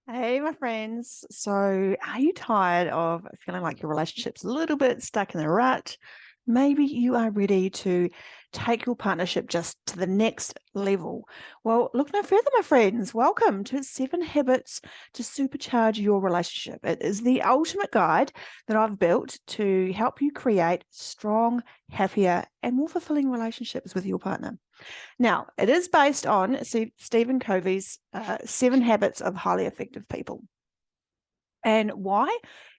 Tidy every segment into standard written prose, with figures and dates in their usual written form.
Hey, my friends. So, are you tired of feeling like your relationship's a little bit stuck in the rut? Maybe you are ready to take your partnership just to the next level. Well, look no further, my friends. Welcome to 7 Habits to Supercharge Your Relationship. It is the ultimate guide that I've built to help you create strong, happier, and more fulfilling relationships with your partner. Now, it is based on Stephen Covey's 7 Habits of Highly Effective People. And why?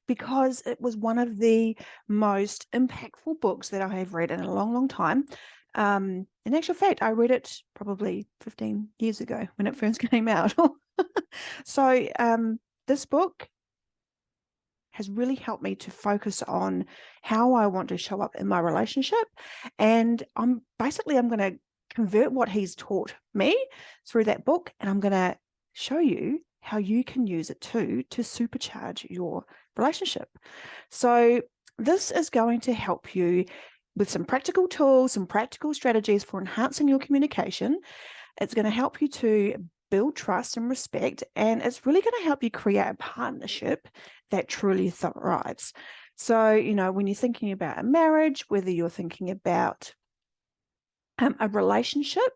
Because it was one of the most impactful books that I have read in a long, long time. In actual fact, I read it probably 15 years ago when it first came out. So this book has really helped me to focus on how I want to show up in my relationship. And I'm going to convert what he's taught me through that book, and I'm going to show you how you can use it too to supercharge your relationship. So this is going to help you with some practical tools, some practical strategies for enhancing your communication. It's going to help you to build trust and respect, and it's really going to help you create a partnership that truly thrives. So, when you're thinking about a marriage, whether you're thinking about a relationship,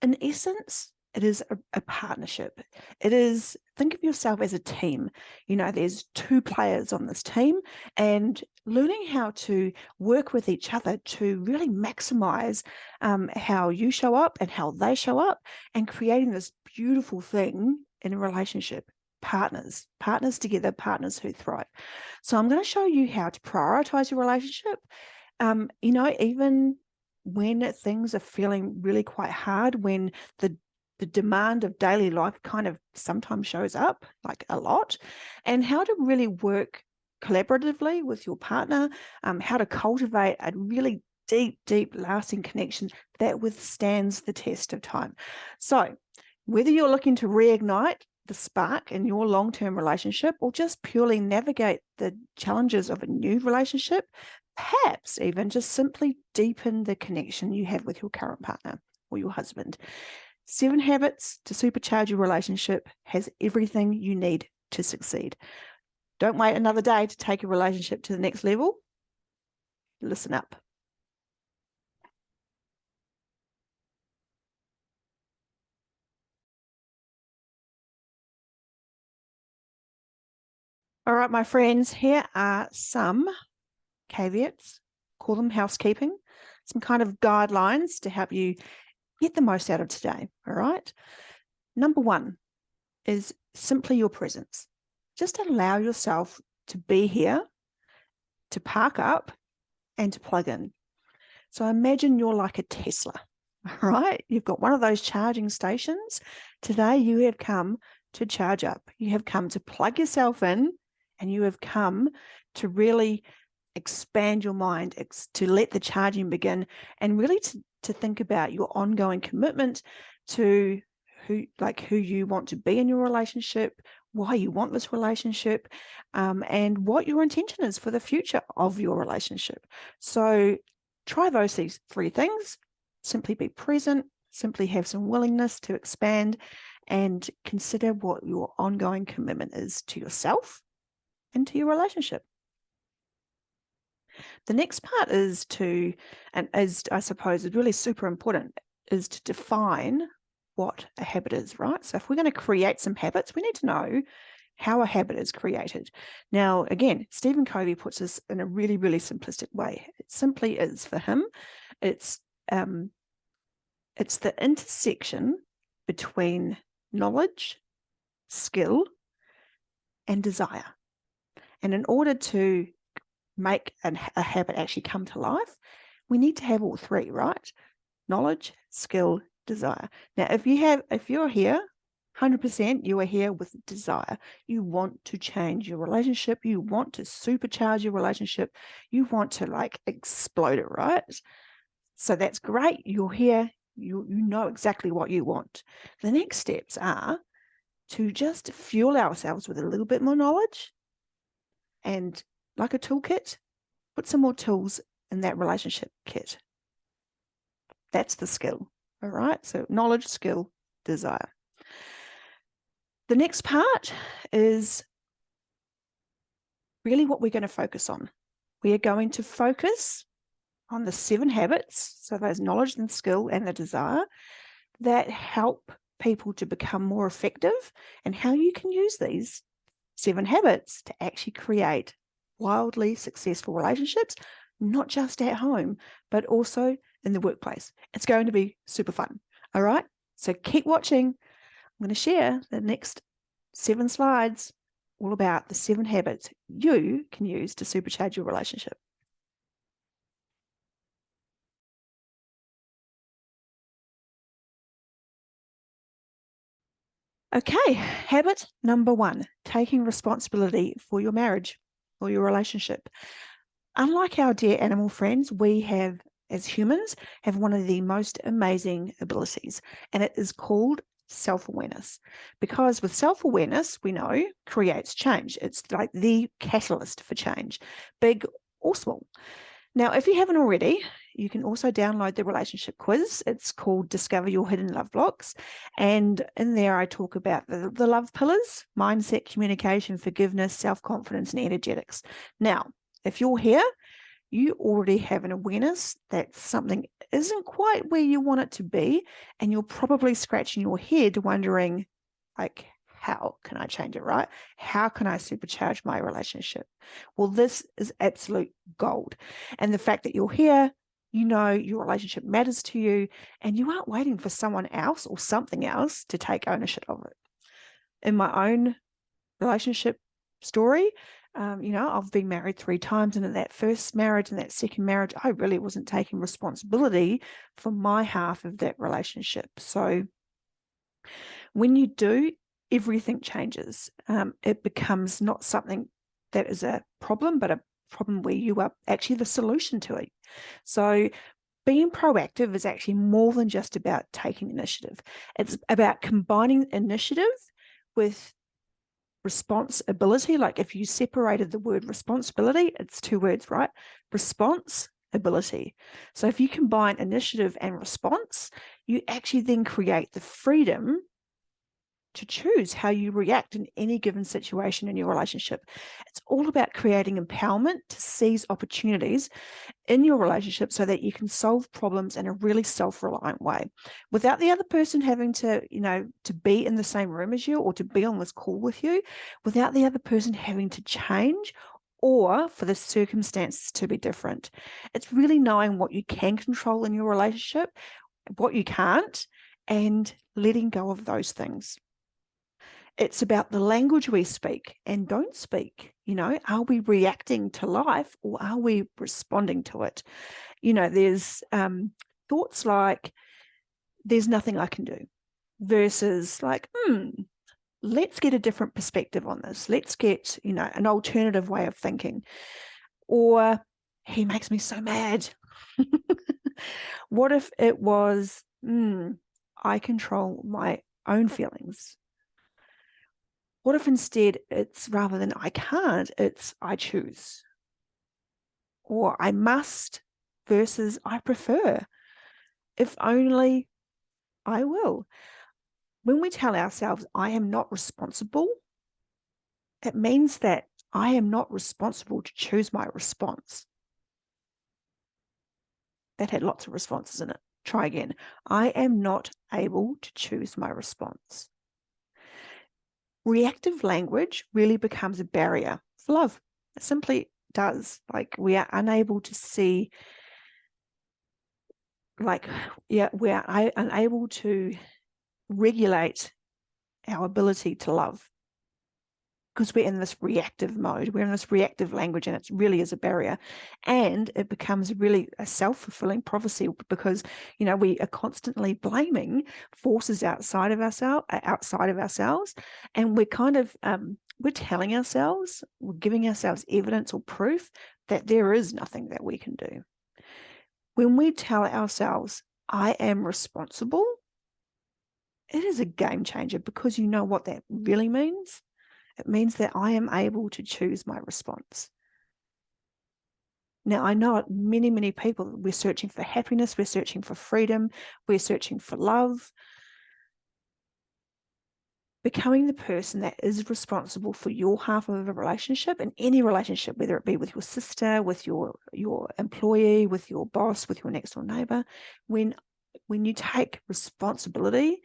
in essence, it is a partnership. It is, think of yourself as a team. There's 2 players on this team, and learning how to work with each other to really maximize how you show up and how they show up, and creating this beautiful thing in a relationship. Partners together, partners who thrive. So I'm going to show you how to prioritize your relationship. Even when things are feeling really quite hard, when the demand of daily life kind of sometimes shows up like a lot, and how to really work collaboratively with your partner, how to cultivate a really deep, lasting connection that withstands the test of time. So whether you're looking to reignite the spark in your long-term relationship or just purely navigate the challenges of a new relationship, perhaps even just simply deepen the connection you have with your current partner or your husband, 7 Habits to Supercharge Your Relationship has everything you need to succeed. Don't wait another day to take your relationship to the next level. Listen up. All right, my friends, here are some caveats, call them housekeeping, some kind of guidelines to help you get the most out of today. All right. Number 1 is simply your presence. Just allow yourself to be here, to park up, and to plug in. So imagine you're like a Tesla, right? You've got one of those charging stations. Today you have come to charge up. You have come to plug yourself in, and you have come to really expand your mind, to let the charging begin, and really to think about your ongoing commitment to who you want to be in your relationship, why you want this relationship, and what your intention is for the future of your relationship. So try these 3 things. Simply be present, simply have some willingness to expand, and consider what your ongoing commitment is to yourself and to your relationship. The next part is and as I suppose is really super important, is to define what a habit is, right? So if we're going to create some habits, we need to know how a habit is created. Now, again, Stephen Covey puts this in a really, really simplistic way. It simply is, for him, it's the intersection between knowledge, skill, and desire. And in order to make a habit actually come to life, we need to have all 3, right? Knowledge, skill, desire. Now, if you're here, 100%, you are here with desire. You want to change your relationship. You want to supercharge your relationship. You want to explode it, right? So that's great. You're here. You know exactly what you want. The next steps are to just fuel ourselves with a little bit more knowledge, and like a toolkit, put some more tools in that relationship kit. That's the skill. All right. So knowledge, skill, desire. The next part is really what we're going to focus on. We are going to focus on the 7 habits, so those knowledge and skill and the desire that help people to become more effective, and how you can use these 7 habits to actually create wildly successful relationships, not just at home, but also in the workplace. It's going to be super fun. All right. So keep watching. I'm going to share the next 7 slides all about the 7 habits you can use to supercharge your relationship. Okay, habit number 1, taking responsibility for your marriage or your relationship. Unlike our dear animal friends, we have, as humans, have one of the most amazing abilities, and it is called self-awareness. Because with self-awareness, we know, creates change. It's like the catalyst for change, big or small. Now, if you haven't already, you can also download the relationship quiz. It's called Discover Your Hidden Love Blocks. And in there, I talk about the love pillars: mindset, communication, forgiveness, self-confidence, and energetics. Now, if you're here, you already have an awareness that something isn't quite where you want it to be, and you're probably scratching your head wondering, like, how can I change it, right? How can I supercharge my relationship? Well, this is absolute gold. And the fact that you're here, you know your relationship matters to you, and you aren't waiting for someone else or something else to take ownership of it. In my own relationship story, I've been married 3 times, and in that first marriage and that second marriage, I really wasn't taking responsibility for my half of that relationship. So when you do, everything changes. It becomes not something that is a problem, but a problem where you are actually the solution to it. So being proactive is actually more than just about taking initiative. It's about combining initiative with responsibility. Like if you separated the word responsibility, it's 2 words, right? Responsibility. So if you combine initiative and response, you actually then create the freedom to choose how you react in any given situation in your relationship. It's all about creating empowerment to seize opportunities in your relationship so that you can solve problems in a really self-reliant way without the other person having to, to be in the same room as you or to be on this call with you, without the other person having to change or for the circumstances to be different. It's really knowing what you can control in your relationship, what you can't, and letting go of those things. It's about the language we speak and don't speak. Are we reacting to life or are we responding to it? There's thoughts like, there's nothing I can do, versus like, let's get a different perspective on this. Let's get, an alternative way of thinking. Or, he makes me so mad. What if it was, I control my own feelings? What if instead it's, rather than I can't, it's I choose? Or I must versus I prefer. If only I will. When we tell ourselves I am not responsible, it means that I am not responsible to choose my response. That had lots of responses in it. Try again. I am not able to choose my response. Reactive language really becomes a barrier for love. It simply does. Like, we are unable to see, we're unable to regulate our ability to love because we're in this reactive mode. We're in this reactive language, and it really is a barrier. And it becomes really a self-fulfilling prophecy because, we are constantly blaming forces outside of ourselves. And we're kind of, we're telling ourselves, we're giving ourselves evidence or proof that there is nothing that we can do. When we tell ourselves, I am responsible, it is a game changer, because you know what that really means. It means that I am able to choose my response. Now, I know many, many people, we're searching for happiness, we're searching for freedom, we're searching for love. becoming the person that is responsible for your half of a relationship, in any relationship, whether it be with your sister, with your employee, with your boss, with your next door neighbor. When you take responsibility,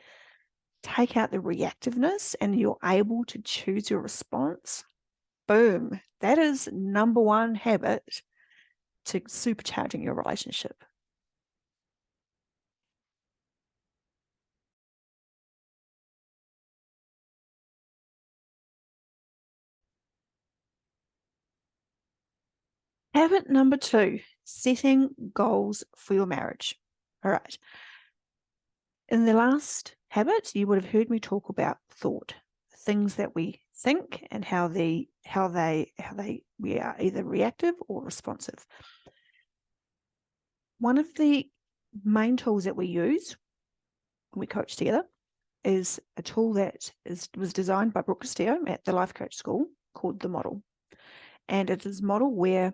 take out the reactiveness, and you're able to choose your response, boom, that is number one habit to supercharging your relationship. Habit number 2, setting goals for your marriage. All right. In the last habit, you would have heard me talk about thought, things that we think and how we are either reactive or responsive. One of the main tools that we use when we coach together is a tool that was designed by Brooke Castillo at the Life Coach School called the model. And it is a model where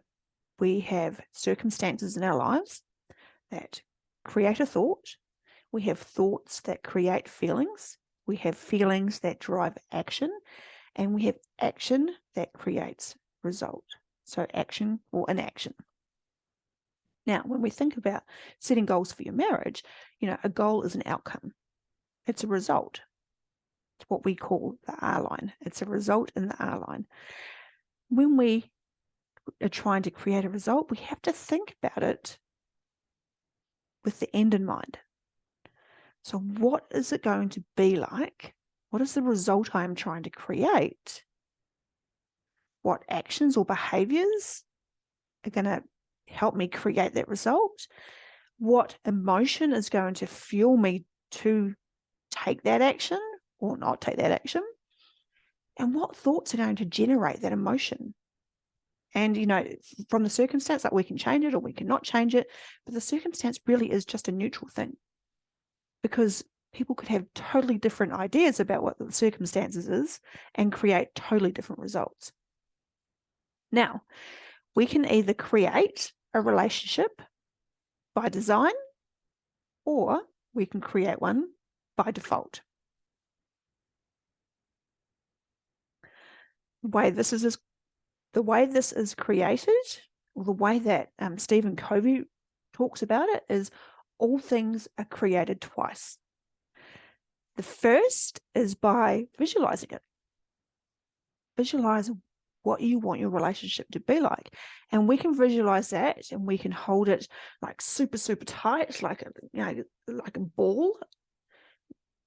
we have circumstances in our lives that create a thought. We have thoughts that create feelings. We have feelings that drive action. And we have action that creates result. So action or inaction. Now, when we think about setting goals for your marriage, a goal is an outcome. It's a result. It's what we call the R line. It's a result in the R line. When we are trying to create a result, we have to think about it with the end in mind. So what is it going to be like? What is the result I am trying to create? What actions or behaviors are going to help me create that result? What emotion is going to fuel me to take that action or not take that action? And what thoughts are going to generate that emotion? And, from the circumstance, like we can change it or we cannot change it, but the circumstance really is just a neutral thing, because people could have totally different ideas about what the circumstances is and create totally different results. Now, we can either create a relationship by design, or we can create one by default. The way this is created, or the way that Stephen Covey talks about it, is all things are created twice. The first is by visualizing it. Visualize what you want your relationship to be like. And we can visualize that and we can hold it like super, super tight, like a ball.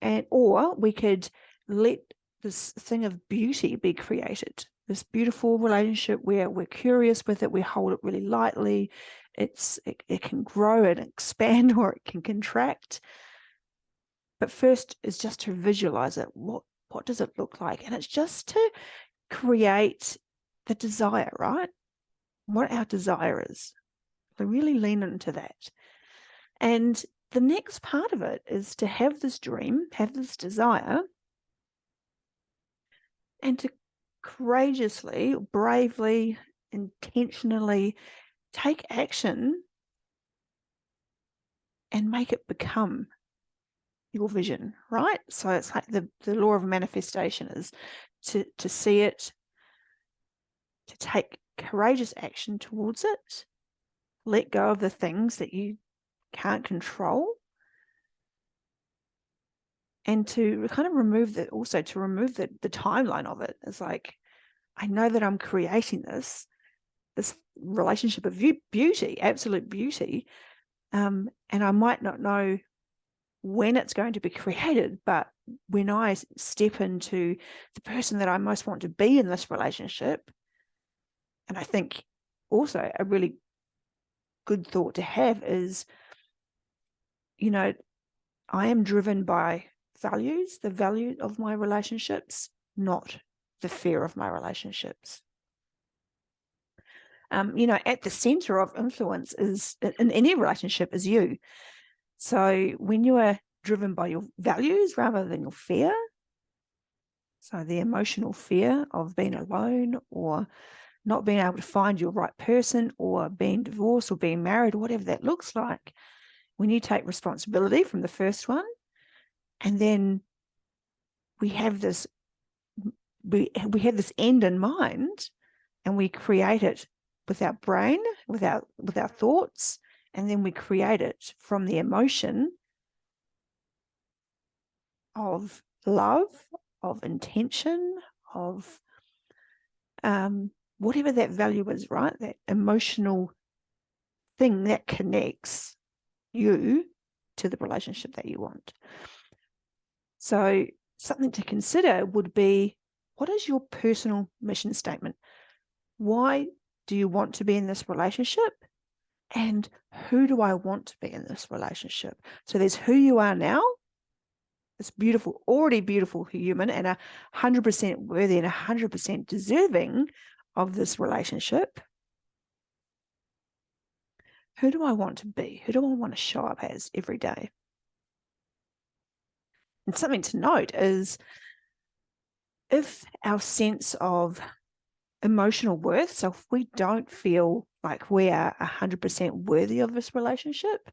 Or we could let this thing of beauty be created. This beautiful relationship where we're curious with it, we hold it really lightly. It can grow and expand, or it can contract. But first is just to visualize it. What does it look like? And it's just to create the desire, right? What our desire is. So really lean into that. And the next part of it is to have this dream, have this desire, and to courageously, bravely, intentionally take action and make it become your vision, right? So it's like the law of manifestation is to see it, to take courageous action towards it, let go of the things that you can't control, and to kind of remove the timeline of it. It's like, I know that I'm creating this relationship of beauty, absolute beauty, and I might not know when it's going to be created, but when I step into the person that I most want to be in this relationship, and I think also a really good thought to have is, I am driven by values, the value of my relationships, not the fear of my relationships. At the center of influence is in any relationship is you. So when you are driven by your values rather than your fear, so the emotional fear of being alone or not being able to find your right person or being divorced or being married or whatever that looks like, when you take responsibility from the first one and then we have this end in mind, and we create it with our brain, with our thoughts, and then we create it from the emotion of love, of intention, of whatever that value is, right? That emotional thing that connects you to the relationship that you want. So something to consider would be, what is your personal mission statement? Why do you want to be in this relationship? And who do I want to be in this relationship? So there's who you are now, this beautiful, already beautiful human, and 100% worthy and 100% deserving of this relationship. Who do I want to be? Who do I want to show up as every day? And something to note is, if our sense of emotional worth, so if we don't feel like we are 100% worthy of this relationship,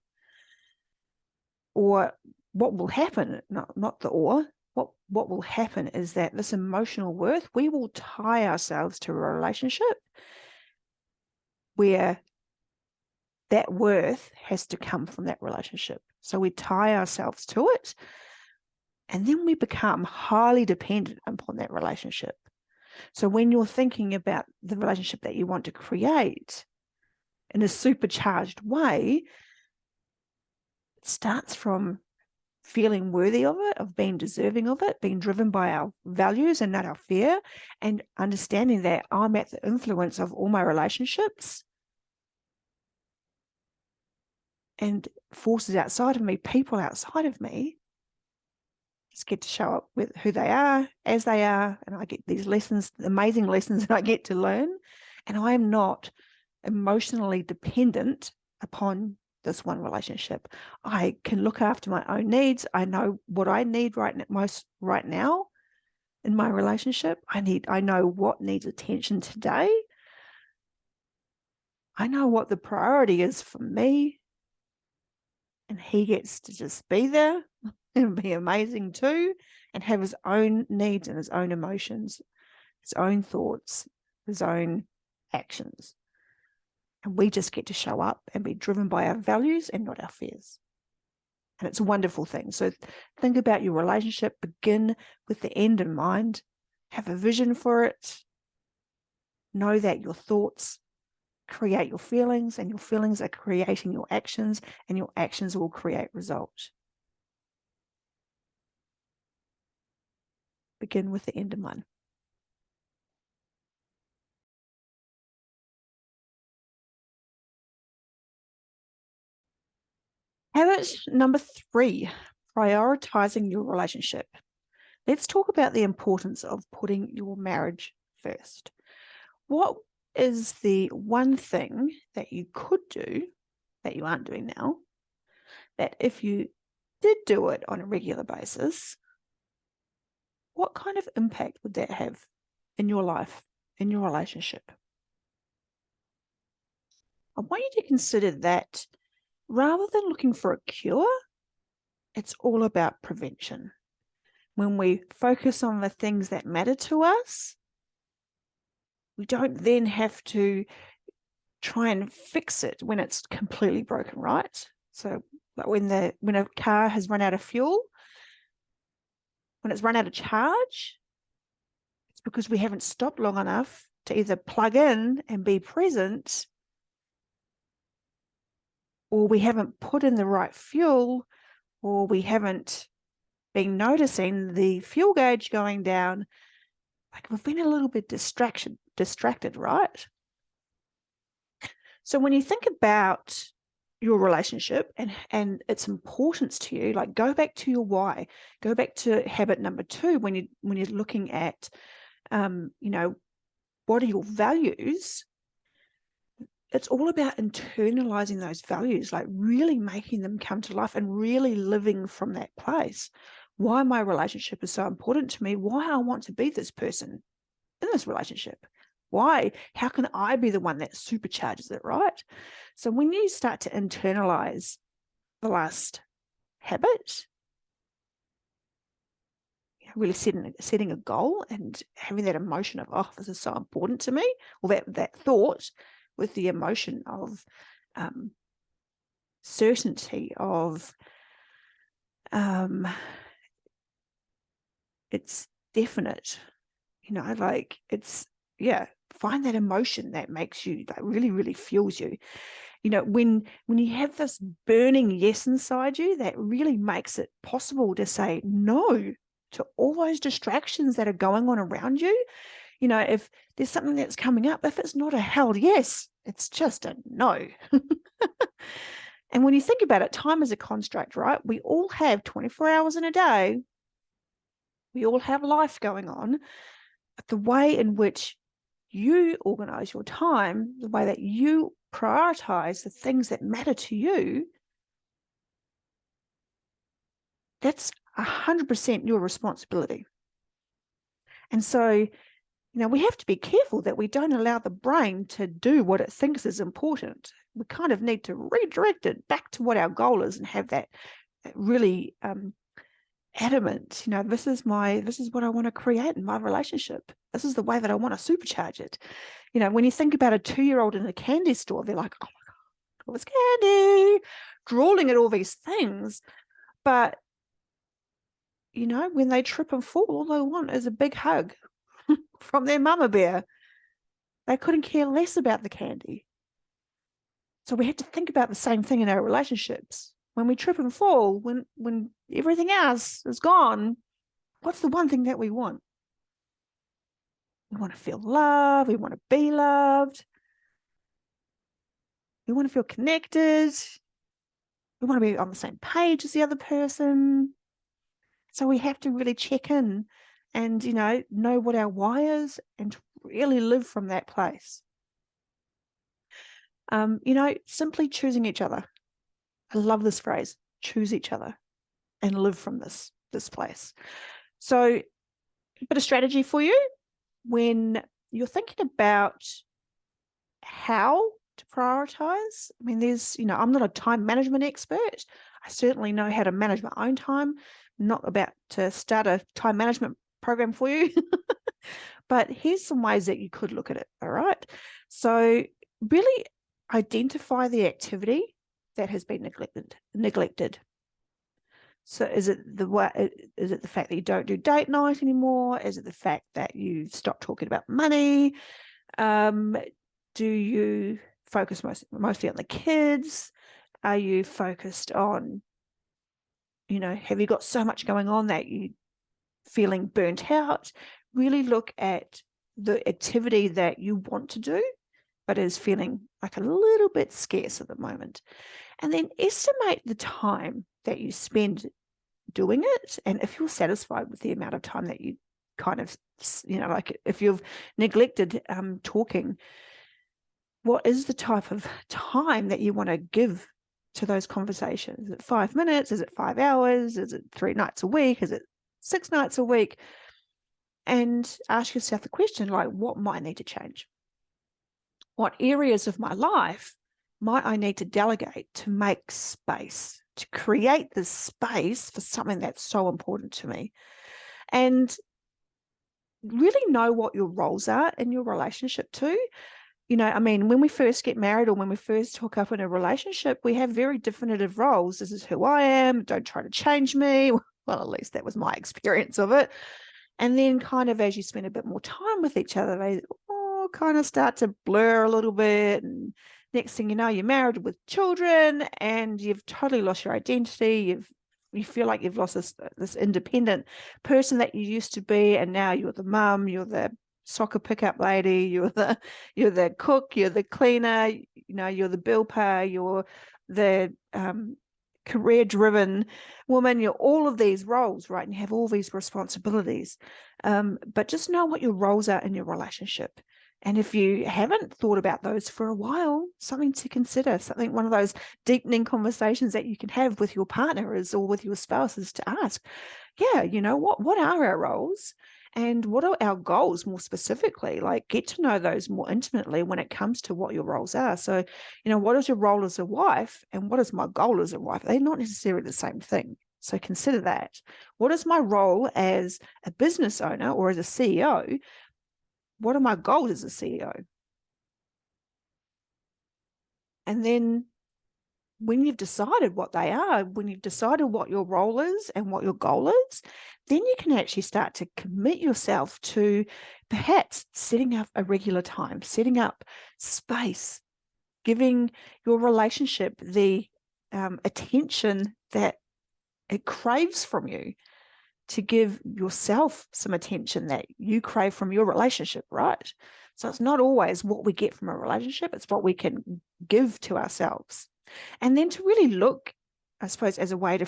or what will happen, not the or, what will happen is that this emotional worth, we will tie ourselves to a relationship where that worth has to come from that relationship. So we tie ourselves to it, and then we become highly dependent upon that relationship. So when you're thinking about the relationship that you want to create in a supercharged way, it starts from feeling worthy of it, of being deserving of it, being driven by our values and not our fear, and understanding that I'm at the influence of all my relationships and forces outside of me, people outside of me, just get to show up with who they are, as they are, and I get these lessons, amazing lessons that I get to learn, and I am not emotionally dependent upon this one relationship. I can look after my own needs. I know what I need right now in my relationship. I know what needs attention today. I know what the priority is for me, and he gets to just be there and be amazing too, and have his own needs and his own emotions, his own thoughts, his own actions. And we just get to show up and be driven by our values and not our fears. And it's a wonderful thing. So think about your relationship, begin with the end in mind, have a vision for it. Know that your thoughts create your feelings, and your feelings are creating your actions, and your actions will create results. Begin with the end in mind. Habit number 3, prioritizing your relationship. Let's talk about the importance of putting your marriage first. What is the one thing that you could do that you aren't doing now, that if you did do it on a regular basis, what kind of impact would that have in your life, in your relationship? I want you to consider that rather than looking for a cure, it's all about prevention. When we focus on the things that matter to us, we don't then have to try and fix it when it's completely broken, right? So like when a car has run out of fuel, when it's run out of charge, it's because we haven't stopped long enough to either plug in and be present, or we haven't put in the right fuel, or we haven't been noticing the fuel gauge going down. Like we've been a little bit distracted, right? So when you think about your relationship and its importance to you, like go back to your why, go back to habit number 2 when you're looking at, what are your values? It's all about internalizing those values, like really making them come to life and really living from that place. Why my relationship is so important to me, why I want to be this person in this relationship. Why? How can I be the one that supercharges it, right? So when you start to internalize the last habit, really setting a goal and having that emotion of, oh, this is so important to me, or that thought with the emotion of certainty of it's definite, like it's, find that emotion that makes you, that really, really fuels you. When you have this burning yes inside you, that really makes it possible to say no to all those distractions that are going on around you. If there's something that's coming up, if it's not a hell yes, it's just a no. And when you think about it, time is a construct, right? We all have 24 hours in a day. We all have life going on. But the way in which you organize your time, the way that you prioritize the things that matter to you, that's 100% your responsibility. And so, we have to be careful that we don't allow the brain to do what it thinks is important. We kind of need to redirect it back to what our goal is and have that really adamant, this is what I want to create in my relationship. This is the way that I want to supercharge it. When you think about a 2-year-old in a candy store, they're like, oh my God, all this candy, drooling at all these things. But, when they trip and fall, all they want is a big hug from their mama bear. They couldn't care less about the candy. So we have to think about the same thing in our relationships. When we trip and fall, when everything else is gone, what's the one thing that we want? We want to feel loved. We want to be loved. We want to feel connected. We want to be on the same page as the other person. So we have to really check in and, know what our why is and really live from that place. Simply choosing each other. I love this phrase, choose each other and live from this place. So a bit of strategy for you when you're thinking about how to prioritize. I mean, I'm not a time management expert. I certainly know how to manage my own time. I'm not about to start a time management program for you, but here's some ways that you could look at it. All right. So really identify the activity that has been neglected. So is it the fact that you don't do date night anymore? Is it the fact that you stopped talking about money? Do you focus mostly on the kids? Are you focused on, have you got so much going on that you feeling burnt out? Really look at the activity that you want to do, but is feeling like a little bit scarce at the moment. And then estimate the time that you spend doing it. And if you're satisfied with the amount of time that you kind of, like if you've neglected talking, what is the type of time that you want to give to those conversations? Is it 5 minutes? Is it 5 hours? Is it 3 nights a week? Is it 6 nights a week? And ask yourself the question, like, what might need to change? What areas of my life might I need to delegate to make space, to create this space for something that's so important to me? And really know what your roles are in your relationship too. When we first get married or when we first hook up in a relationship, we have very definitive roles. This is who I am. Don't try to change me. Well, at least that was my experience of it. And then kind of as you spend a bit more time with each other, they kind of start to blur a little bit. And next thing you know, you're married with children and you've totally lost your identity. You feel like you've lost this independent person that you used to be, and now you're the mum, you're the soccer pickup lady, you're the cook, you're the cleaner, you're the bill payer, you're the career-driven woman. You're all of these roles, right? And you have all these responsibilities. But just know what your roles are in your relationship. And if you haven't thought about those for a while, something to consider, one of those deepening conversations that you can have with your partner or with your spouse is to ask, what are our roles? And what are our goals more specifically? Like, get to know those more intimately when it comes to what your roles are. So, what is your role as a wife and what is my goal as a wife? They're not necessarily the same thing. So consider that. What is my role as a business owner or as a CEO? What are my goals as a CEO? And then when you've decided what they are, when you've decided what your role is and what your goal is, then you can actually start to commit yourself to perhaps setting up a regular time, setting up space, giving your relationship the attention that it craves from you, to give yourself some attention that you crave from your relationship, right? So it's not always what we get from a relationship, it's what we can give to ourselves. And then to really look, I suppose, as a way to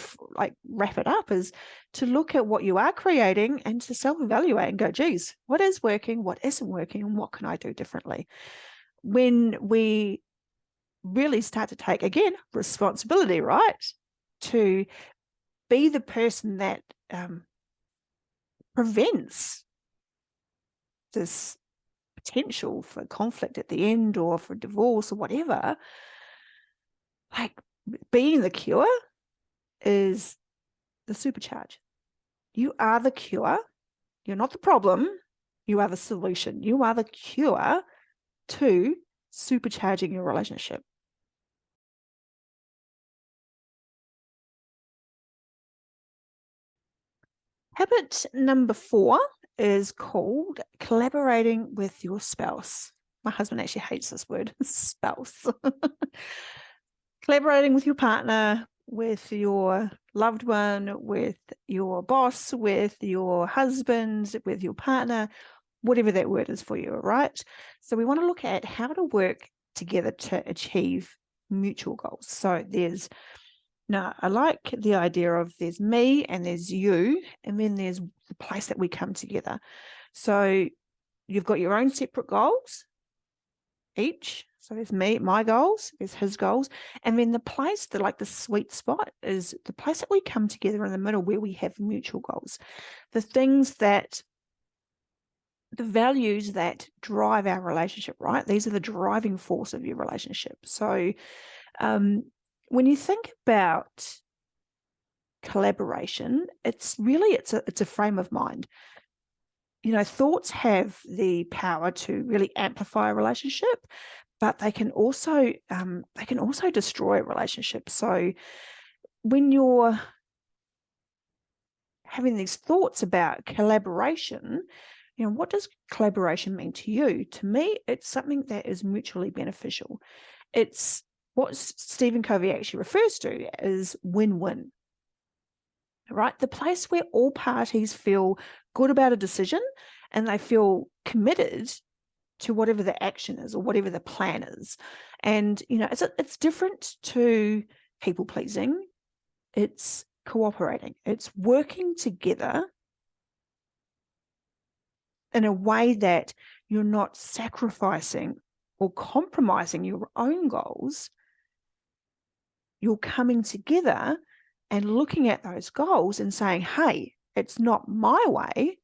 wrap it up, is to look at what you are creating and to self-evaluate and go, geez, what is working, what isn't working, and what can I do differently? When we really start to take, again, responsibility, right, to be the person that prevents this potential for conflict at the end or for divorce or whatever, like being the cure is the supercharge. You are the cure. You're not the problem. You are the solution. You are the cure to supercharging your relationship. Habit number 4 is called collaborating with your spouse. My husband actually hates this word, spouse. Collaborating with your partner, with your loved one, with your boss, with your husband, with your partner, whatever that word is for you, right? So we want to look at how to work together to achieve mutual goals. So I like the idea of there's me and there's you, and then there's the place that we come together. So you've got your own separate goals each. So there's my goals, there's his goals. And then the place, the sweet spot, is the place that we come together in the middle where we have mutual goals. The values that drive our relationship, right? These are the driving force of your relationship. So when you think about collaboration, it's a frame of mind. Thoughts have the power to really amplify a relationship, but they can also destroy a relationship. So when you're having these thoughts about collaboration, what does collaboration mean to you? To me, it's something that is mutually beneficial. It's what Stephen Covey actually refers to as win-win, right? The place where all parties feel good about a decision and they feel committed to whatever the action is or whatever the plan is. And, it's different to people pleasing. It's cooperating. It's working together in a way that you're not sacrificing or compromising your own goals. You're coming together and looking at those goals and saying, hey, it's not my way,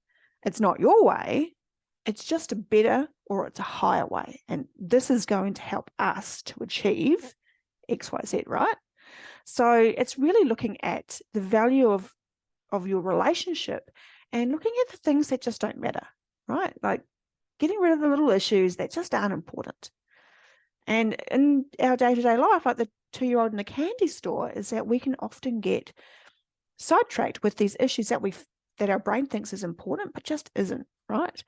it's not your way, it's just a better or it's a higher way. And this is going to help us to achieve X, Y, Z, right? So it's really looking at the value of your relationship and looking at the things that just don't matter, right? Like getting rid of the little issues that just aren't important. And in our day-to-day life, like the 2-year-old in a candy store, is that we can often get sidetracked with these issues that our brain thinks is important, but just isn't, right?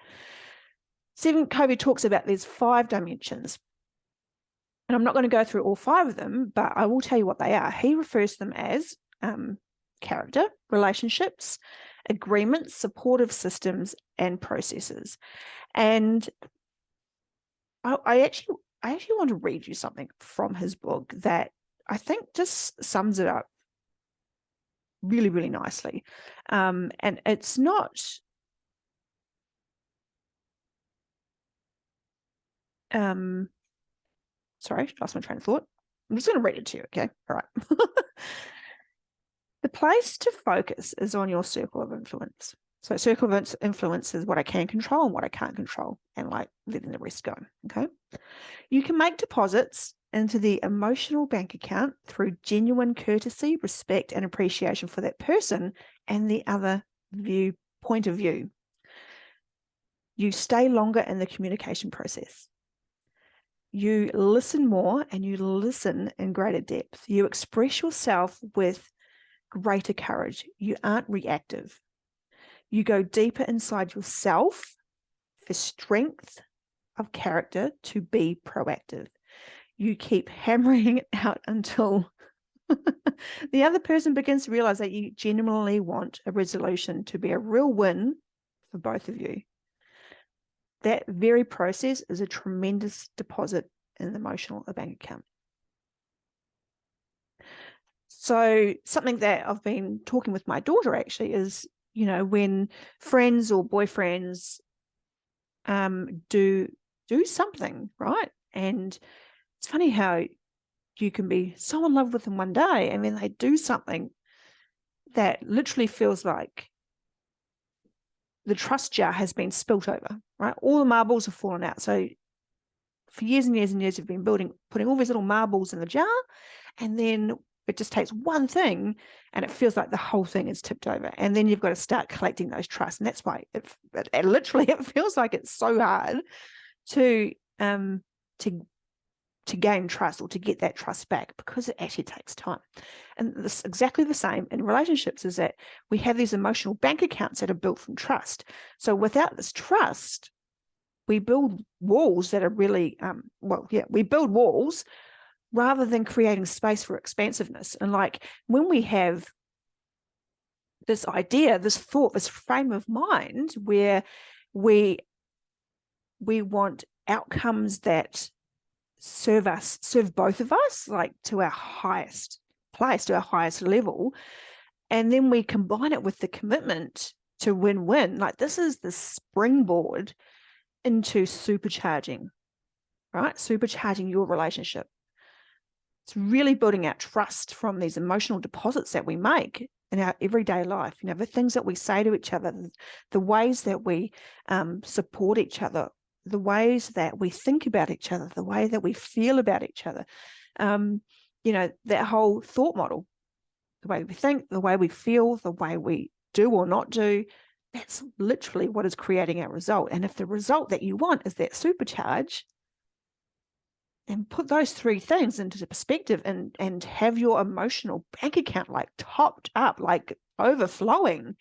Stephen Covey talks about there's 5 dimensions. And I'm not going to go through all 5 of them, but I will tell you what they are. He refers to them as character, relationships, agreements, supportive systems, and processes. And I actually want to read you something from his book that I think just sums it up really, really nicely. And it's not sorry, lost my train of thought. I'm just going to read it to you, okay? All right. The place to focus is on your circle of influence. So circle of influence is what I can control and what I can't control, and letting the rest go, okay? You can make deposits into the emotional bank account through genuine courtesy, respect, and appreciation for that person and the other point of view. You stay longer in the communication process. You listen more and you listen in greater depth. You express yourself with greater courage. You aren't reactive. You go deeper inside yourself for strength of character to be proactive. You keep hammering it out until the other person begins to realize that you genuinely want a resolution to be a real win for both of you. That very process is a tremendous deposit in the emotional bank account. So something that I've been talking with my daughter actually is, when friends or boyfriends do something, right? And it's funny how you can be so in love with them one day and then they do something that literally feels like the trust jar has been spilt over, right? All the marbles have fallen out. So for years and years and years, you've been putting all these little marbles in the jar, and then it just takes one thing and it feels like the whole thing is tipped over. And then you've got to start collecting those trusts. And that's why it literally, it feels like it's so hard to gain trust or to get that trust back, because it actually takes time. And this exactly the same in relationships, is that we have these emotional bank accounts that are built from trust. So without this trust, we build walls that are really, we build walls rather than creating space for expansiveness. And like when we have this idea, this thought, this frame of mind where we want outcomes that serve both of us, like to our highest place, to our highest level, and then we combine it with the commitment to win-win, like this is the springboard into supercharging, right? Supercharging your relationship. It's really building out trust from these emotional deposits that we make in our everyday life. The things that we say to each other, the ways that we support each other, the ways that we think about each other, the way that we feel about each other. That whole thought model, the way we think, the way we feel, the way we do or not do, that's literally what is creating our result. And if the result that you want is that supercharge, and put those three things into perspective and have your emotional bank account like topped up, like overflowing,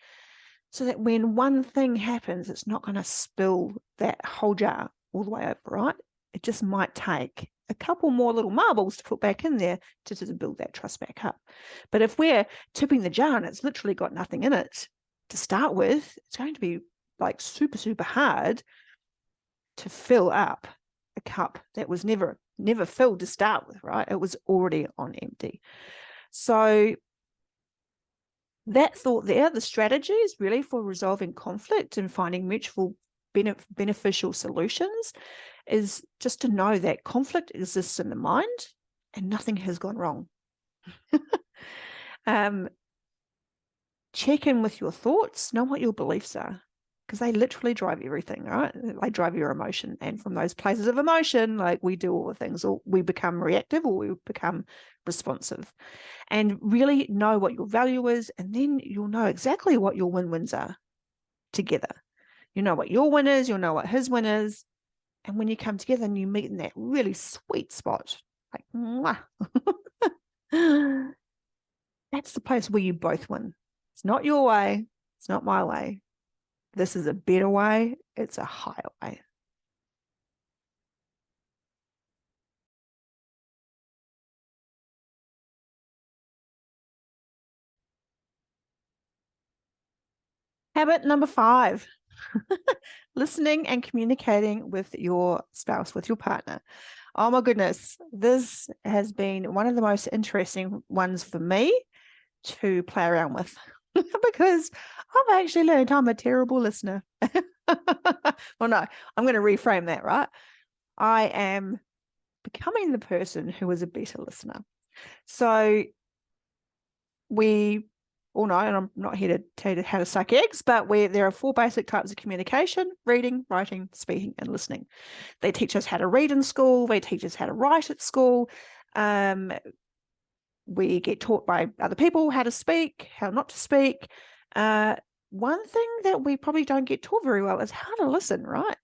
so that when one thing happens, it's not going to spill that whole jar all the way over, right? It just might take a couple more little marbles to put back in there to build that trust back up. But if we're tipping the jar and it's literally got nothing in it to start with, it's going to be like super, super hard to fill up a cup that was never filled to start with, right? It was already on empty. So that thought there, the strategy is really for resolving conflict and finding mutual beneficial solutions, is just to know that conflict exists in the mind and nothing has gone wrong. Check in with your thoughts, know what your beliefs are, because they literally drive everything, right? They drive your emotion. And from those places of emotion, like we do all the things, or we become reactive or we become responsive. And really know what your value is, and then you'll know exactly what your win-wins are together. You know what your win is, you'll know what his win is. And when you come together and you meet in that really sweet spot, like, mwah, that's the place where you both win. It's not your way. It's not my way. This is a better way. It's a higher way. Habit number 5, listening and communicating with your spouse, with your partner. Oh my goodness, this has been one of the most interesting ones for me to play around with because I've actually learned I'm a terrible listener. Well, no, I'm going to reframe that, right? I am becoming the person who is a better listener. So we all know, and I'm not here to tell you how to suck eggs, but there are 4 basic types of communication: reading, writing, speaking, and listening. They teach us how to read in school. They teach us how to write at school. We get taught by other people how to speak, how not to speak. One thing that we probably don't get taught very well is how to listen, right?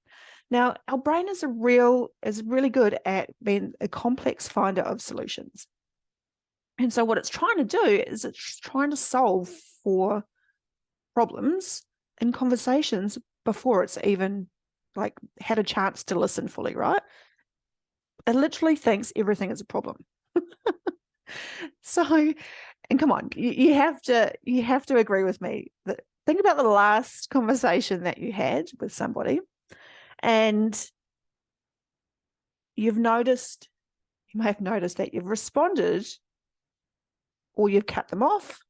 Now, our brain is really good at being a complex finder of solutions. And so what it's trying to do is it's trying to solve for problems in conversations before it's even like had a chance to listen fully, right? It literally thinks everything is a problem. So, and come on, you have to agree with me that think about the last conversation that you had with somebody, and you may have noticed that you've responded or you've cut them off.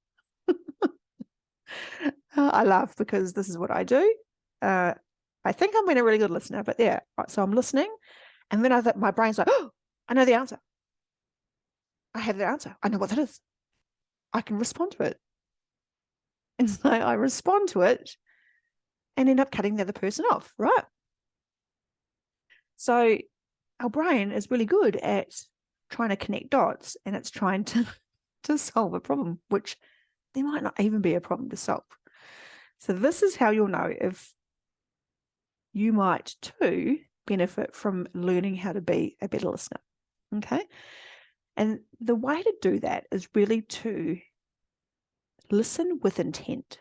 I laugh because this is what I do. I think I'm being a really good listener, but yeah, so I'm listening, and then my brain's like, oh, I know the answer. I have the answer. I know what that is. I can respond to it. And so I respond to it and end up cutting the other person off, right? So our brain is really good at trying to connect dots, and it's trying to solve a problem, which there might not even be a problem to solve. So this is how you'll know if you might too benefit from learning how to be a better listener. Okay. And the way to do that is really to listen with intent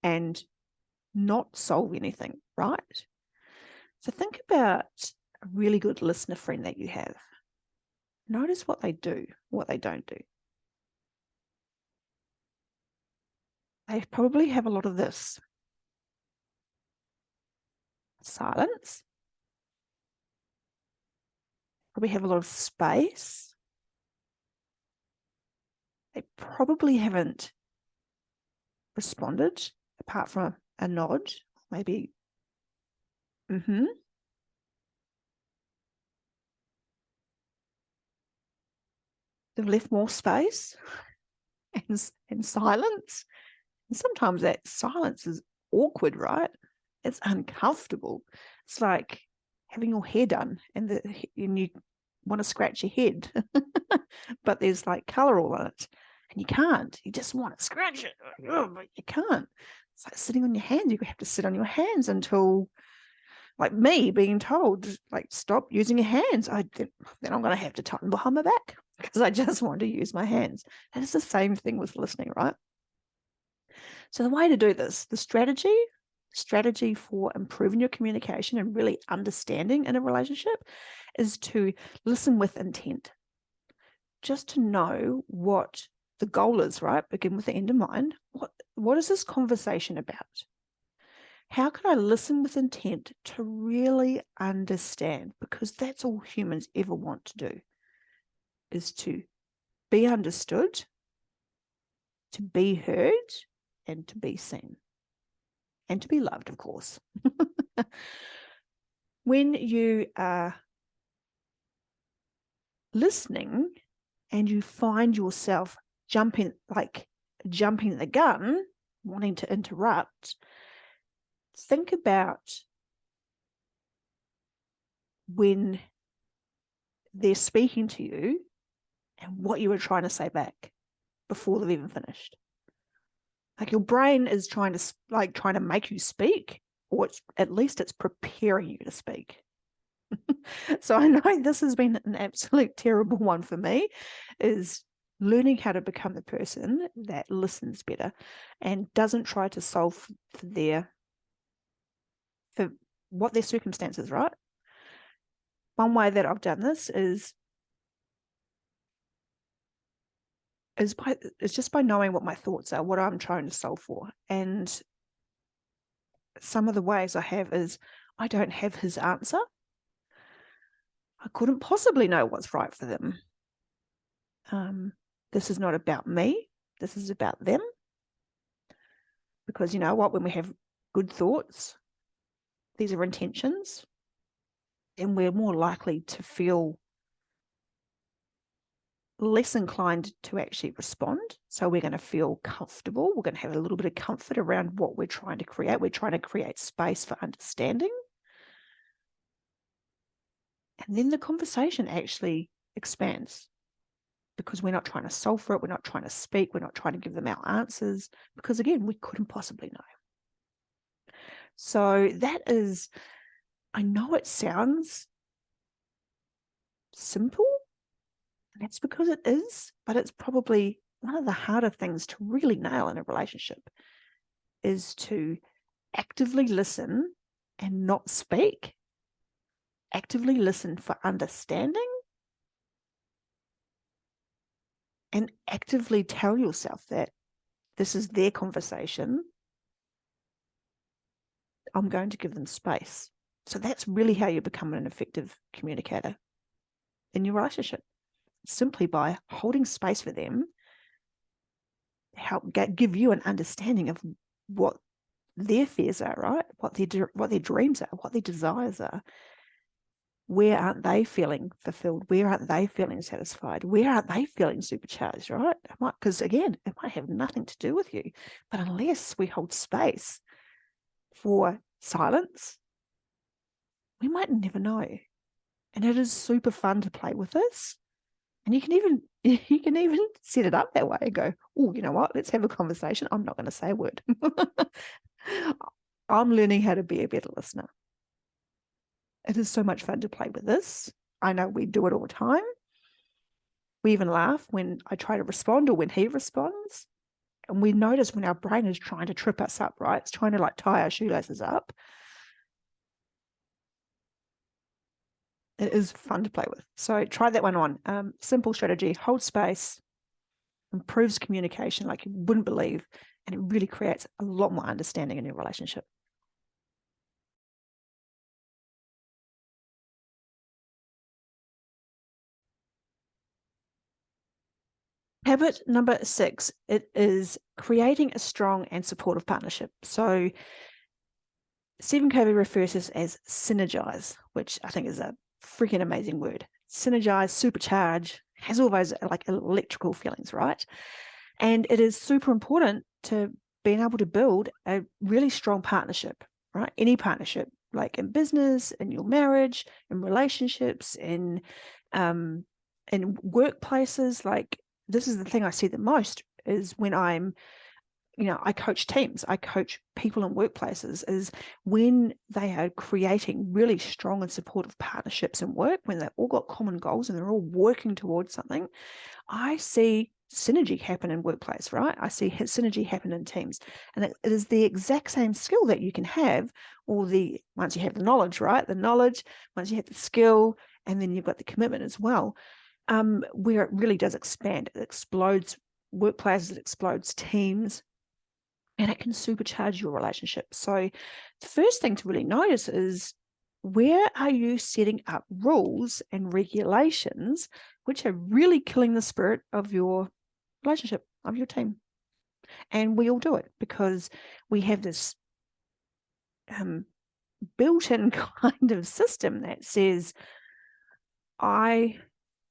and not solve anything, right? So think about a really good listener friend that you have. Notice what they do, what they don't do. They probably have a lot of this. Silence. Probably have a lot of space. They probably haven't responded apart from a nod, maybe. They've left more space and silence. And sometimes that silence is awkward, right? It's uncomfortable. It's like having your hair done and you want to scratch your head, but there's like color all on it, and you can't. You just want to scratch it, but you can't. It's like sitting on your hands. You have to sit on your hands until, like me being told, like, stop using your hands. Then I'm going to have to tighten behind my back because I just want to use my hands. And it's the same thing with listening, right? So the way to do this, the strategy for improving your communication and really understanding in a relationship is to listen with intent. Just to know what the goal is, right? Begin with the end in mind. What is this conversation about? How can I listen with intent to really understand? Because that's all humans ever want to do, is to be understood, to be heard, and to be seen. And to be loved, of course. When you are listening and you find yourself jumping the gun, wanting to interrupt, think about when they're speaking to you and what you were trying to say back before they've even finished. Like your brain is trying to make you speak, or at least it's preparing you to speak. So I know this has been an absolute terrible one for me, is learning how to become the person that listens better and doesn't try to solve for what their circumstances, right? One way that I've done this is just by knowing what my thoughts are, what I'm trying to solve for. And some of the ways I have is I don't have his answer. I couldn't possibly know what's right for them. This is not about me. This is about them. Because you know what? When we have good thoughts, these are intentions, and we're more likely to feel less inclined to actually respond. So we're going to feel comfortable. We're going to have a little bit of comfort around what we're trying to create. We're trying to create space for understanding. And then the conversation actually expands because we're not trying to solve for it. We're not trying to speak. We're not trying to give them our answers because, again, we couldn't possibly know. So that is, I know it sounds simple, and that's because it is, but it's probably one of the harder things to really nail in a relationship is to actively listen and not speak, actively listen for understanding, and actively tell yourself that this is their conversation. I'm going to give them space. So that's really how you become an effective communicator in your relationship, simply by holding space for them, help give you an understanding of what their fears are, right? What their dreams are, what their desires are. Where aren't they feeling fulfilled? Where aren't they feeling satisfied? Where aren't they feeling supercharged, right? Because again, it might have nothing to do with you. But unless we hold space for silence, we might never know. And it is super fun to play with this. And you can even set it up that way and go, oh, you know what? Let's have a conversation. I'm not going to say a word. I'm learning how to be a better listener. It is so much fun to play with this. I know we do it all the time. We even laugh when I try to respond or when he responds. And we notice when our brain is trying to trip us up, right? It's trying to like tie our shoelaces up. It is fun to play with. So try that one on. Simple strategy, hold space, improves communication like you wouldn't believe, and it really creates a lot more understanding in your relationship. Habit number 6, it is creating a strong and supportive partnership. So Stephen Covey refers to this as synergize, which I think is a freaking amazing word. Synergize, supercharge, has all those like electrical feelings, right? And it is super important to being able to build a really strong partnership, right? Any partnership, like in business, in your marriage, in relationships, in workplaces. Like this is the thing I see the most is when I coach teams, I coach people in workplaces, is when they are creating really strong and supportive partnerships in work, when they've all got common goals and they're all working towards something, I see synergy happen in workplace, right? I see synergy happen in teams. And it is the exact same skill that you can have, or once you have the knowledge, right? The knowledge, once you have the skill, and then you've got the commitment as well, where it really does expand. It explodes workplaces, it explodes teams, and it can supercharge your relationship. So the first thing to really notice is, where are you setting up rules and regulations which are really killing the spirit of your relationship, of your team? And we all do it because we have this built-in kind of system that says, I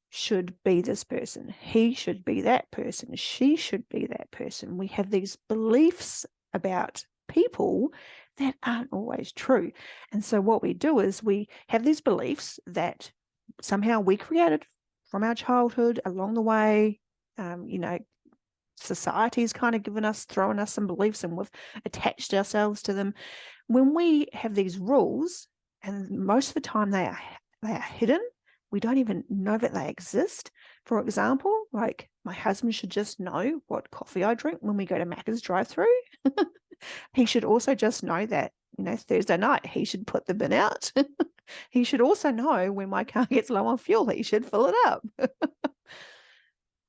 should be this person, he should be that person, she should be that person. We have these beliefs about people that aren't always true. And so what we do is we have these beliefs that somehow we created from our childhood along the way. Society's kind of thrown us some beliefs, and we've attached ourselves to them. When we have these rules, and most of the time they are hidden, we don't even know that they exist. For example, like my husband should just know what coffee I drink when we go to Macca's drive-through. He should also just know that, Thursday night he should put the bin out. He should also know when my car gets low on fuel, he should fill it up.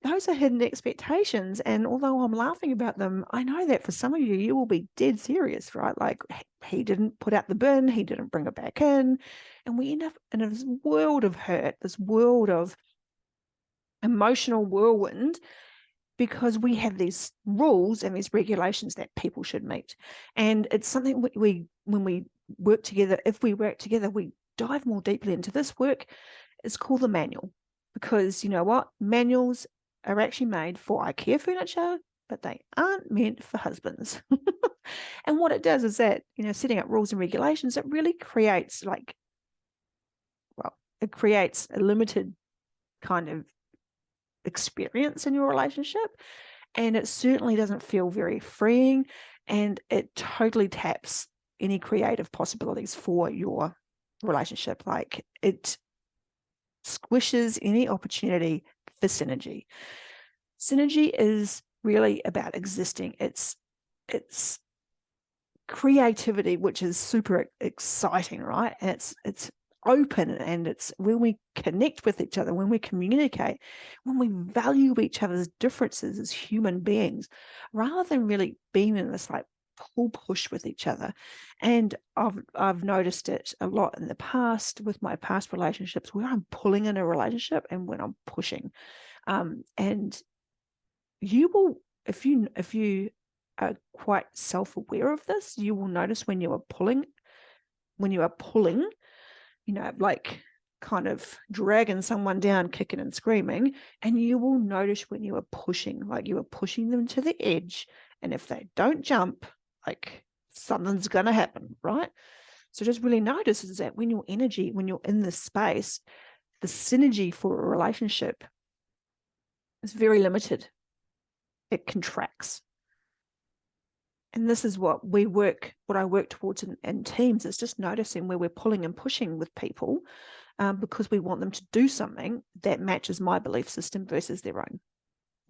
Those are hidden expectations. And although I'm laughing about them, I know that for some of you, you will be dead serious, right? Like, he didn't put out the bin, he didn't bring it back in. And we end up in this world of hurt, this world of emotional whirlwind, because we have these rules and these regulations that people should meet. And it's something when we work together, if we work together, we dive more deeply into this work. It's called the manual. Because you know what? Manuals are actually made for IKEA furniture, but they aren't meant for husbands. And what it does is that, setting up rules and regulations, it really creates it creates a limited kind of experience in your relationship. And it certainly doesn't feel very freeing. And it totally taps any creative possibilities for your relationship. Like, it squishes any opportunity for synergy. Synergy is really about existing. It's creativity, which is super exciting, right? And it's open, and it's when we connect with each other, when we communicate, when we value each other's differences as human beings, rather than really being in this like pull push with each other. And I've noticed it a lot in the past with my past relationships, where I'm pulling in a relationship and when I'm pushing. And you will, if you are quite self-aware of this, you will notice when you are pulling, like kind of dragging someone down, kicking and screaming, and you will notice when you are pushing, like you are pushing them to the edge, and if they don't jump, like something's going to happen, right? So just really notice is that when you're in this space, the synergy for a relationship is very limited. It contracts. And this is what I work towards in teams, is just noticing where we're pulling and pushing with people because we want them to do something that matches my belief system versus their own.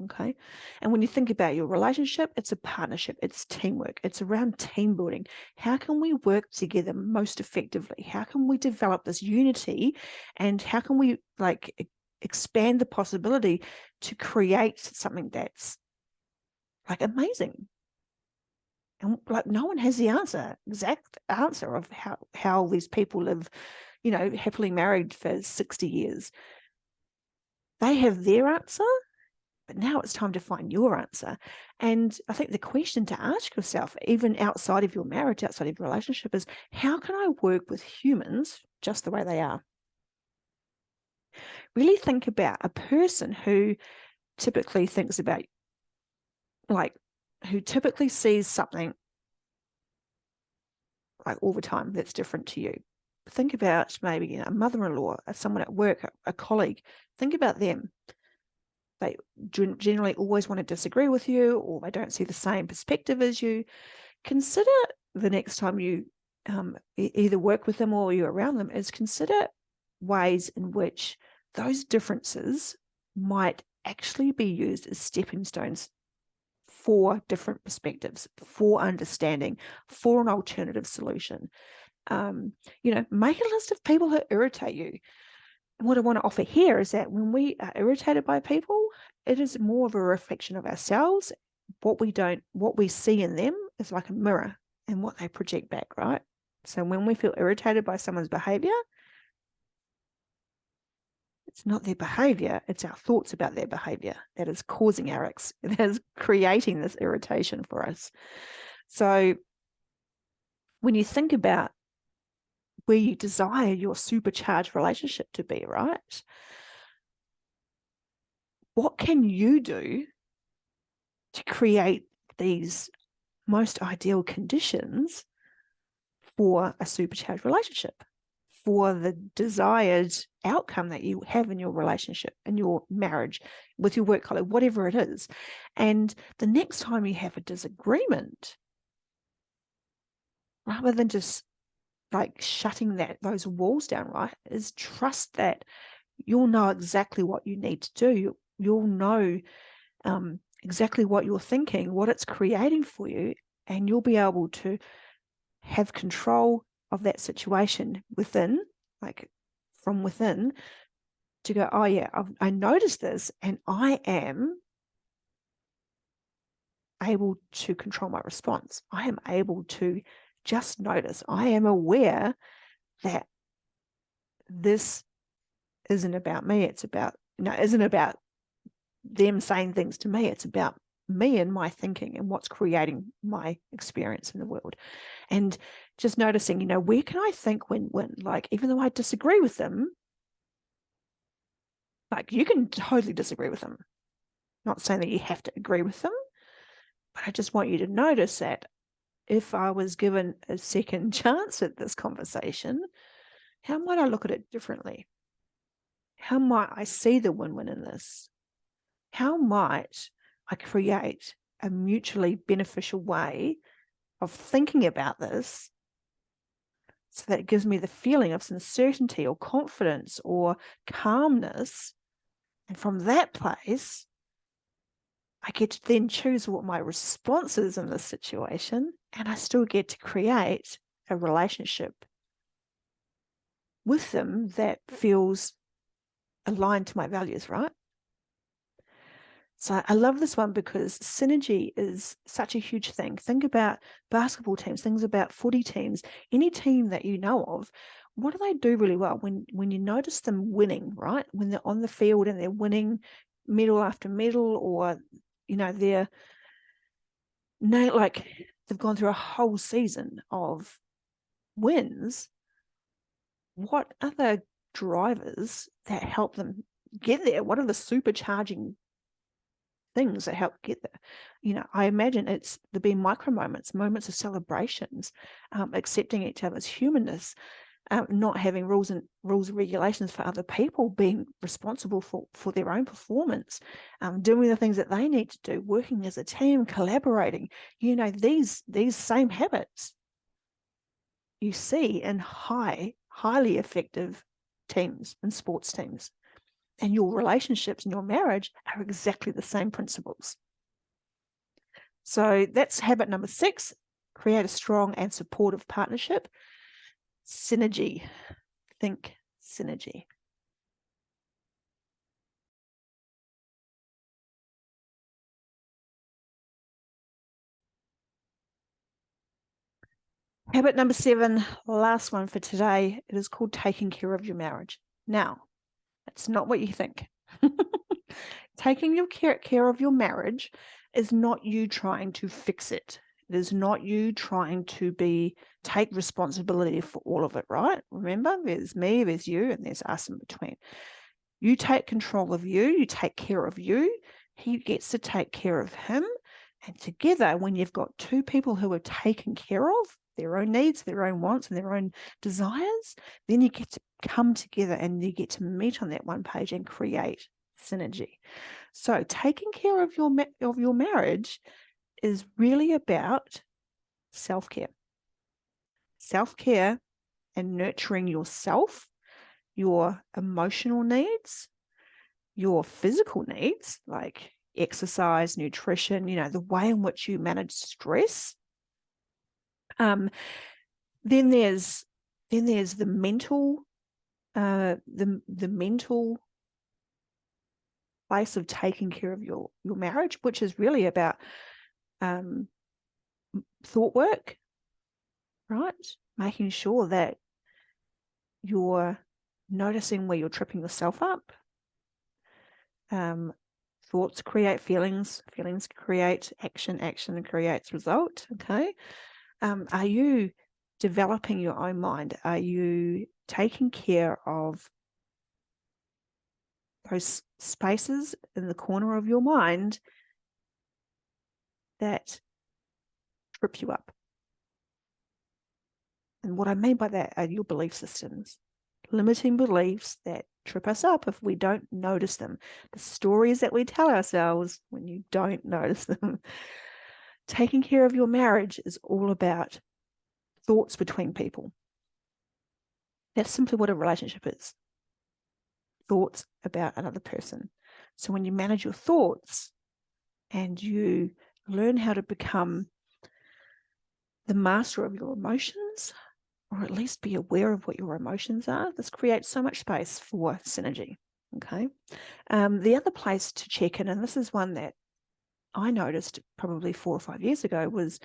Okay. And when you think about your relationship, it's a partnership, it's teamwork, it's around team building. How can we work together most effectively? How can we develop this unity? And how can we expand the possibility to create something that's like amazing? And like no one has the exact answer of how these people live, happily married for 60 years. They have their answer, but now it's time to find your answer. And I think the question to ask yourself, even outside of your marriage, outside of your relationship, is how can I work with humans just the way they are? Really think about a person who typically thinks about, who typically sees something like all the time that's different to you. Think about maybe a mother-in-law, someone at work, a colleague. Think about them. They generally always want to disagree with you, or they don't see the same perspective as you. Consider the next time you either work with them or you're around them, is consider ways in which those differences might actually be used as stepping stones for different perspectives, for understanding, for an alternative solution. Make a list of people who irritate you. And what I want to offer here is that when we are irritated by people, it is more of a reflection of ourselves. What we see in them is like a mirror, and what they project back, right? So when we feel irritated by someone's behavior, it's not their behavior, it's our thoughts about their behavior that is causing that is creating this irritation for us. So when you think about where you desire your supercharged relationship to be, right? What can you do to create these most ideal conditions for a supercharged relationship, for the desired outcome that you have in your relationship, in your marriage, with your work colleague, whatever it is? And the next time you have a disagreement, rather than just like shutting those walls down, right, is trust that you'll know exactly what you need to do. You'll know exactly what you're thinking, what it's creating for you, and you'll be able to have control of that situation within, like from within, to go, oh yeah, I noticed this, and I am able to control my response. I am able to just notice. I am aware that this isn't about me. Isn't about them saying things to me. It's about me and my thinking and what's creating my experience in the world. And just noticing, where can I think when like, even though I disagree with them, Like, you can totally disagree with them. Not saying that you have to agree with them, but I just want you to notice that if I was given a second chance at this conversation, how might I look at it differently? How might I see the win-win in this? How might I create a mutually beneficial way of thinking about this so that it gives me the feeling of some certainty or confidence or calmness? And from that place, I get to then choose what my response is in this situation, and I still get to create a relationship with them that feels aligned to my values, right? So I love this one because synergy is such a huge thing. Think about basketball teams, things about footy teams, any team that you know of. What do they do really well? When you notice them winning, right? When they're on the field and they're winning medal after medal, or they're like they've gone through a whole season of wins. What are the drivers that help them get there? What are the supercharging things that help get there? I imagine it's the being micro moments of celebrations, accepting each other's humanness, not having rules and regulations for other people, being responsible for their own performance, doing the things that they need to do, working as a team, collaborating. These same habits you see in highly effective teams and sports teams. And your relationships and your marriage are exactly the same principles. So that's habit number 6, create a strong and supportive partnership. Synergy. Think synergy. Habit number 7, last one for today. It is called taking care of your marriage. Now, it's not what you think. Taking care of your marriage is not you trying to fix it. It is not you trying to take responsibility for all of it, right? Remember, there's me, there's you, and there's us in between. You take control of you take care of you. He gets to take care of him. And together, when you've got two people who are taken care of, their own needs, their own wants, and their own desires, then you get to come together and you get to meet on that one page and create synergy. So taking care of your marriage is really about self-care. Self-care and nurturing yourself, your emotional needs, your physical needs like exercise, nutrition, the way in which you manage stress. Then there's the mental, the mental place of taking care of your marriage, which is really about thought work, right? Making sure that you're noticing where you're tripping yourself up. Thoughts create feelings, feelings create action, action creates result. Okay. Are you developing your own mind? Are you taking care of those spaces in the corner of your mind that trip you up? And what I mean by that are your belief systems, limiting beliefs that trip us up if we don't notice them. The stories that we tell ourselves when you don't notice them. Taking care of your marriage is all about thoughts between people. That's simply what a relationship is. Thoughts about another person. So when you manage your thoughts and you learn how to become the master of your emotions, or at least be aware of what your emotions are, this creates so much space for synergy. Okay. The other place to check in, and this is one that I noticed probably 4 or 5 years ago, was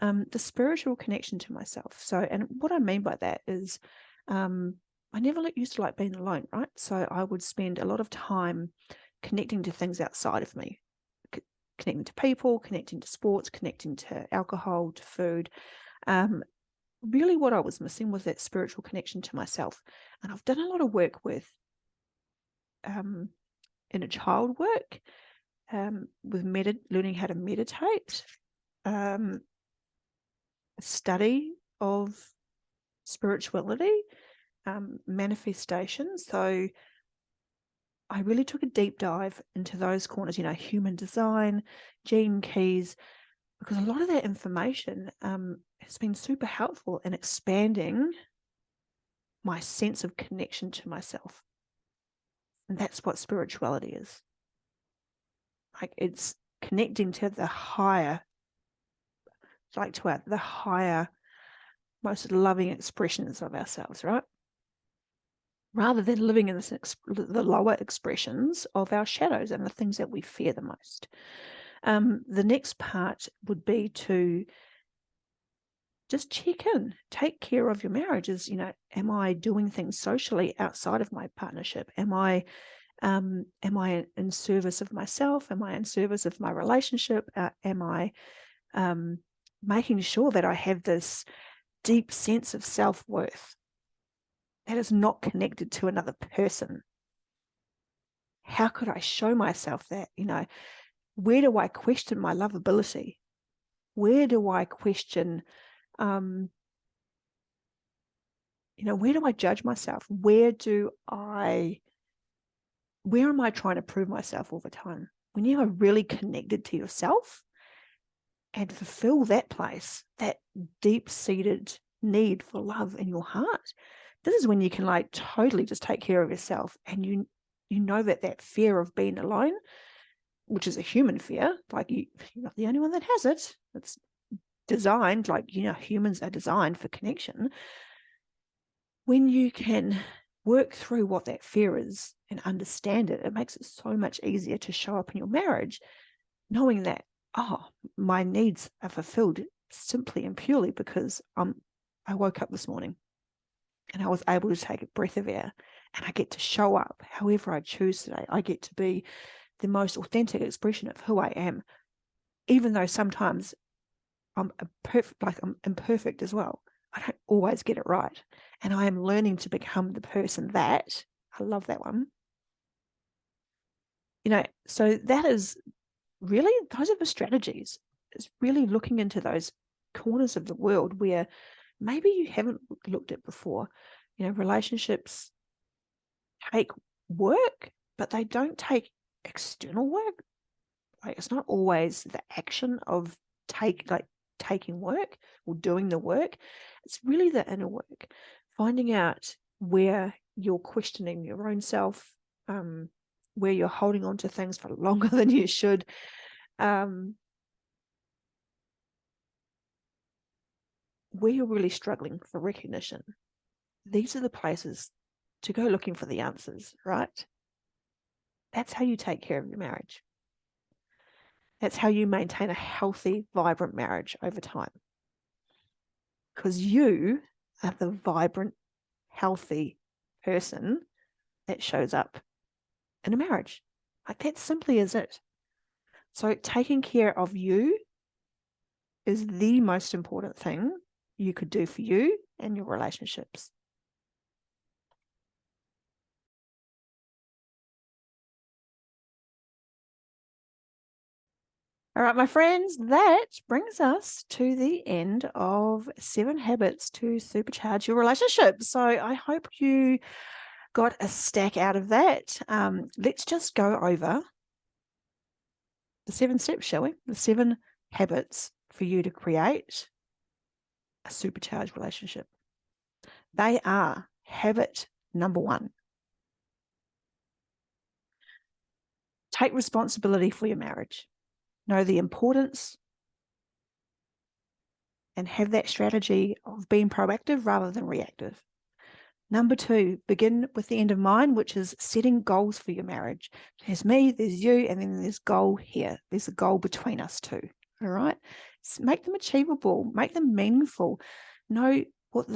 the spiritual connection to myself. So, and what I mean by that is I never used to like being alone, right? So I would spend a lot of time connecting to things outside of me, connecting to people, connecting to sports, connecting to alcohol, to food. Really what I was missing was that spiritual connection to myself. And I've done a lot of work with inner child work, with learning how to meditate, study of spirituality, manifestation. So I really took a deep dive into those corners, human design, gene keys, because a lot of that information has been super helpful in expanding my sense of connection to myself. And that's what spirituality is. Like, it's connecting to the higher, the higher, most loving expressions of ourselves, right? Rather than living in the lower expressions of our shadows and the things that we fear the most. The next part would be to just check in, take care of your marriages. Am I doing things socially outside of my partnership? Am I in service of myself? Am I in service of my relationship? Am I making sure that I have this deep sense of self-worth that is not connected to another person? How could I show myself that? Where do I question my lovability? Where do I question, where do I judge myself? Where am I trying to prove myself all the time? When you are really connected to yourself and fulfill that place, that deep-seated need for love in your heart, this is when you can totally just take care of yourself. And you know that fear of being alone, which is a human fear, you're not the only one that has it. It's designed, humans are designed for connection. When you can work through what that fear is and understand it, it makes it so much easier to show up in your marriage, knowing that, my needs are fulfilled simply and purely because I woke up this morning and I was able to take a breath of air, and I get to show up however I choose today. I get to be the most authentic expression of who I am, even though sometimes I'm imperfect as well. I don't always get it right. And I am learning to become the person that, I love that one. So that is really, those are the strategies. It's really looking into those corners of the world where maybe you haven't looked at before. Relationships take work, but they don't take external work. It's not always the action of taking work or doing the work. It's really the inner work, finding out where you're questioning your own self, where you're holding on to things for longer than you should, where you're really struggling for recognition. These are the places to go looking for the answers, right? That's how you take care of your marriage. That's how you maintain a healthy, vibrant marriage over time. Because you are the vibrant, healthy person that shows up in a marriage. That simply is it. So taking care of you is the most important thing you could do for you and your relationships. All right, my friends, that brings us to the end of 7 habits to supercharge your relationship. So I hope you got a stack out of that. Let's just go over the 7 steps, shall we? The 7 habits for you to create a supercharged relationship. They are: habit number 1. Take responsibility for your marriage. Know the importance and have that strategy of being proactive rather than reactive. Number 2, begin with the end in mind, which is setting goals for your marriage. There's me, there's you, and then there's goal here. There's a goal between us two. All right. Make them achievable, make them meaningful. Know what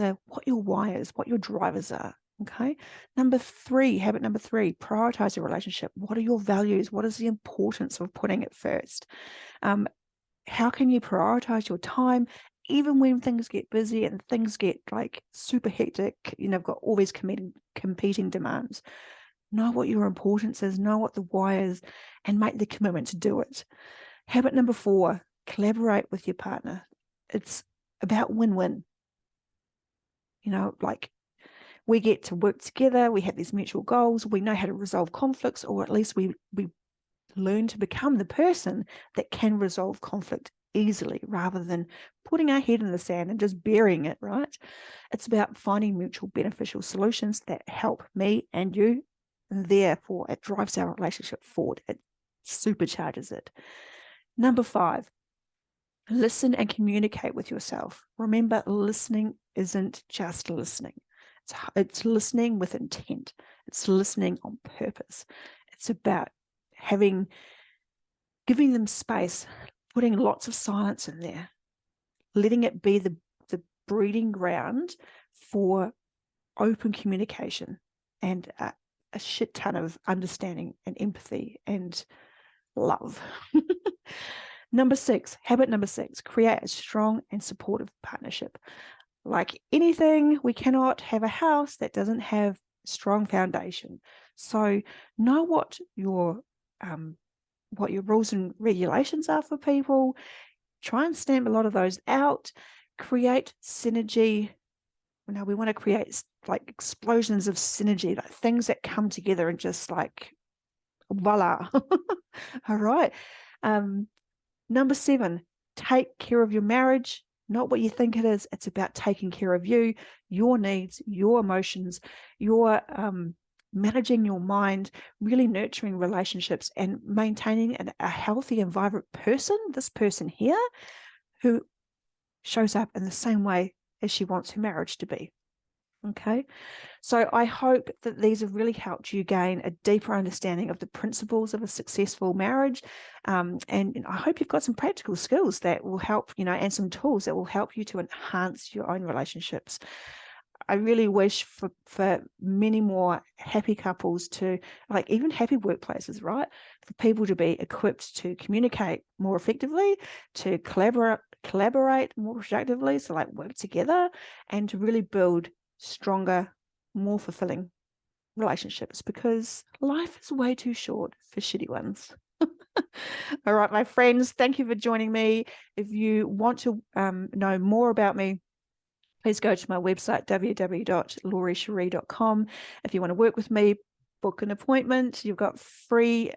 your why is, what your drivers are. Okay. Habit number 3, prioritize your relationship. What are your values? What is the importance of putting it first? How can you prioritize your time even when things get busy and things get super hectic? I've got all these competing demands. Know what your importance is, know what the why is, and make the commitment to do it. Habit number 4, collaborate with your partner. It's about win-win. Like, we get to work together, we have these mutual goals, we know how to resolve conflicts, or at least we learn to become the person that can resolve conflict easily rather than putting our head in the sand and just burying it, right? It's about finding mutual beneficial solutions that help me and you, and therefore it drives our relationship forward. It supercharges it. Number 5, listen and communicate with yourself. Remember, listening isn't just listening. It's listening with intent. It's listening on purpose. It's about giving them space, putting lots of silence in there, letting it be the breeding ground for open communication and a shit ton of understanding and empathy and love. Habit number 6, create a strong and supportive partnership. Like anything, we cannot have a house that doesn't have a strong foundation. So know what your rules and regulations are for people. Try and stamp a lot of those out. Create synergy. Now, we want to create like explosions of synergy, like things that come together and just like, voila. All right. Number 7, take care of your marriage. Not what you think it is. It's about taking care of you, your needs, your emotions, your managing your mind, really nurturing relationships and maintaining a healthy and vibrant person, this person here, who shows up in the same way as she wants her marriage to be. Okay, so I hope that these have really helped you gain a deeper understanding of the principles of a successful marriage. And I hope you've got some practical skills that will help, and some tools that will help you to enhance your own relationships. I really wish for many more happy couples to, like even happy workplaces, right? For people to be equipped to communicate more effectively, to collaborate more productively, so like work together, and to really build stronger, more fulfilling relationships, because life is way too short for shitty ones. All right, my friends, thank you for joining me. If you want to know more about me, please go to my website, www.lauriecherie.com. If you want to work with me, book an appointment. You've got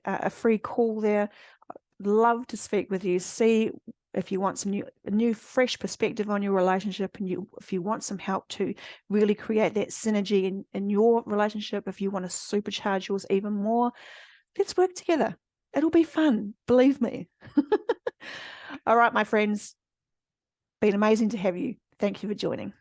a free call there. I'd love to speak with you. See if you want some new fresh perspective on your relationship, and if you want some help to really create that synergy in your relationship, if you want to supercharge yours even more, let's work together. It'll be fun, believe me. All right, my friends, been amazing to have you. Thank you for joining.